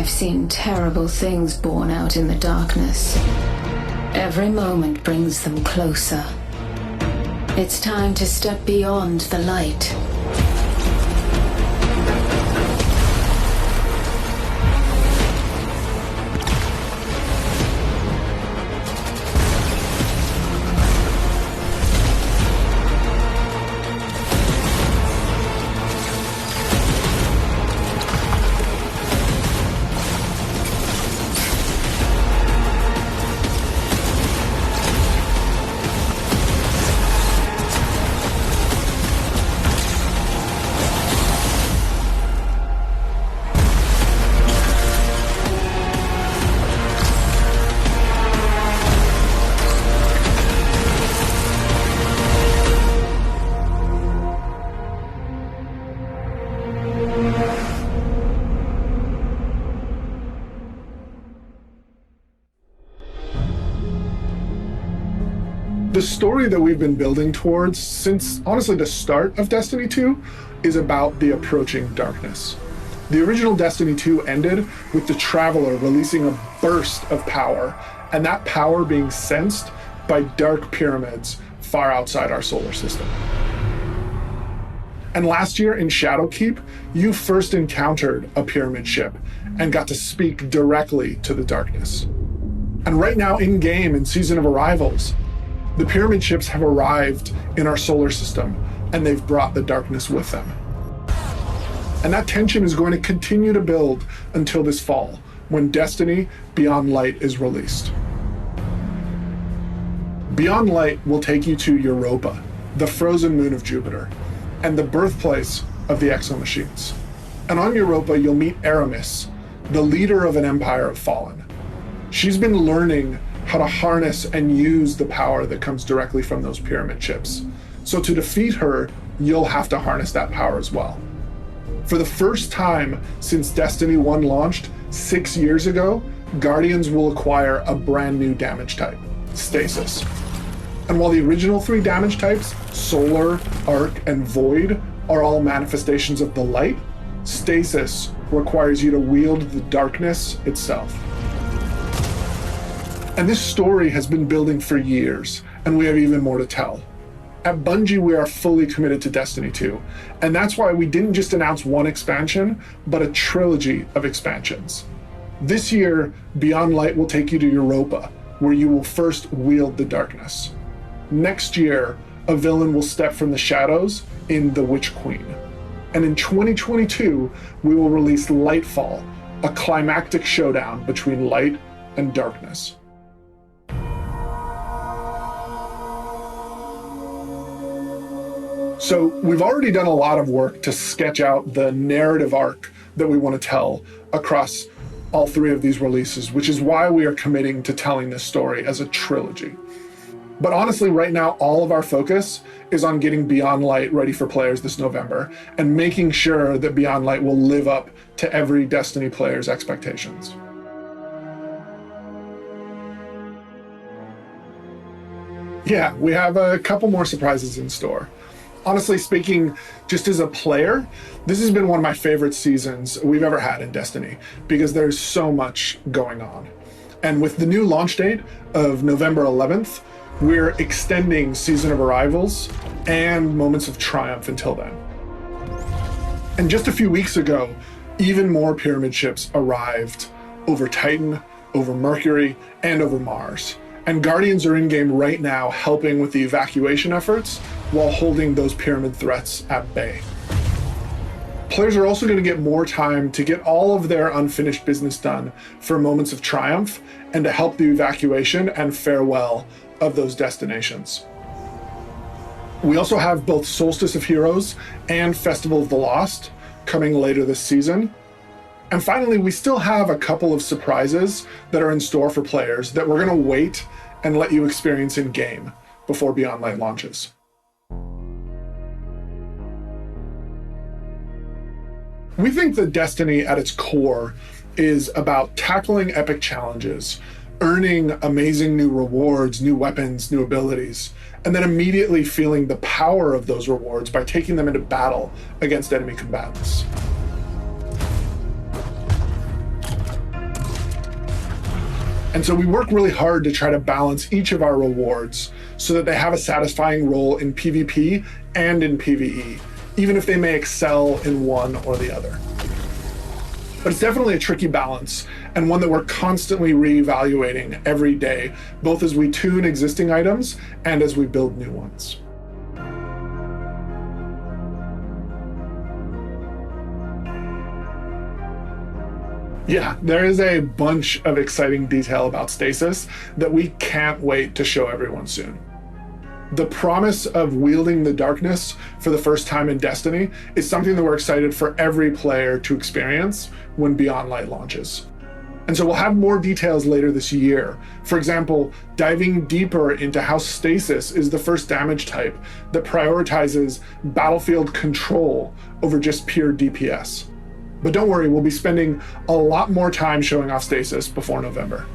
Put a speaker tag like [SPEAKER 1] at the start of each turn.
[SPEAKER 1] I've seen terrible things born out in the darkness. Every moment brings them closer. It's time to step beyond the light.
[SPEAKER 2] The story that we've been building towards since, honestly, the start of Destiny 2 is about the approaching darkness. The original Destiny 2 ended with the Traveler releasing a burst of power, and that power being sensed by dark pyramids far outside our solar system. And last year in Shadowkeep, you first encountered a pyramid ship and got to speak directly to the darkness. And right now in-game in Season of Arrivals, the pyramid ships have arrived in our solar system, and they've brought the darkness with them. And that tension is going to continue to build until this fall, when Destiny Beyond Light is released. Beyond Light will take you to Europa, the frozen moon of Jupiter, and the birthplace of the Exo-Machines. And on Europa, you'll meet Aramis, the leader of an empire of fallen. She's been learning how to harness and use the power that comes directly from those pyramid ships. So to defeat her, you'll have to harness that power as well. For the first time since Destiny 1 launched 6 years ago, Guardians will acquire a brand new damage type, Stasis. And while the original 3 damage types, Solar, Arc, and Void, are all manifestations of the light, Stasis requires you to wield the darkness itself. And this story has been building for years, and we have even more to tell. At Bungie, we are fully committed to Destiny 2, and that's why we didn't just announce one expansion, but a trilogy of expansions. This year, Beyond Light will take you to Europa, where you will first wield the darkness. Next year, a villain will step from the shadows in The Witch Queen. And in 2022, we will release Lightfall, a climactic showdown between light and darkness. So we've already done a lot of work to sketch out the narrative arc that we want to tell across all 3 of these releases, which is why we are committing to telling this story as a trilogy. But honestly, right now, all of our focus is on getting Beyond Light ready for players this November and making sure that Beyond Light will live up to every Destiny player's expectations. Yeah, we have a couple more surprises in store. Honestly speaking, just as a player, this has been one of my favorite seasons we've ever had in Destiny because there's so much going on. And with the new launch date of November 11th, we're extending Season of Arrivals and Moments of Triumph until then. And just a few weeks ago, even more pyramid ships arrived over Titan, over Mercury, and over Mars. And Guardians are in-game right now helping with the evacuation efforts while holding those pyramid threats at bay. Players are also going to get more time to get all of their unfinished business done for Moments of Triumph and to help the evacuation and farewell of those destinations. We also have both Solstice of Heroes and Festival of the Lost coming later this season. And finally, we still have a couple of surprises that are in store for players that we're going to wait and let you experience in game before Beyond Light launches. We think that Destiny at its core is about tackling epic challenges, earning amazing new rewards, new weapons, new abilities, and then immediately feeling the power of those rewards by taking them into battle against enemy combatants. And so we work really hard to try to balance each of our rewards so that they have a satisfying role in PvP and in PvE, even if they may excel in one or the other. But it's definitely a tricky balance, and one that we're constantly reevaluating every day, both as we tune existing items and as we build new ones. Yeah, there is a bunch of exciting detail about Stasis that we can't wait to show everyone soon. The promise of wielding the darkness for the first time in Destiny is something that we're excited for every player to experience when Beyond Light launches. And so we'll have more details later this year. For example, diving deeper into how Stasis is the first damage type that prioritizes battlefield control over just pure DPS. But don't worry, we'll be spending a lot more time showing off Stasis before November.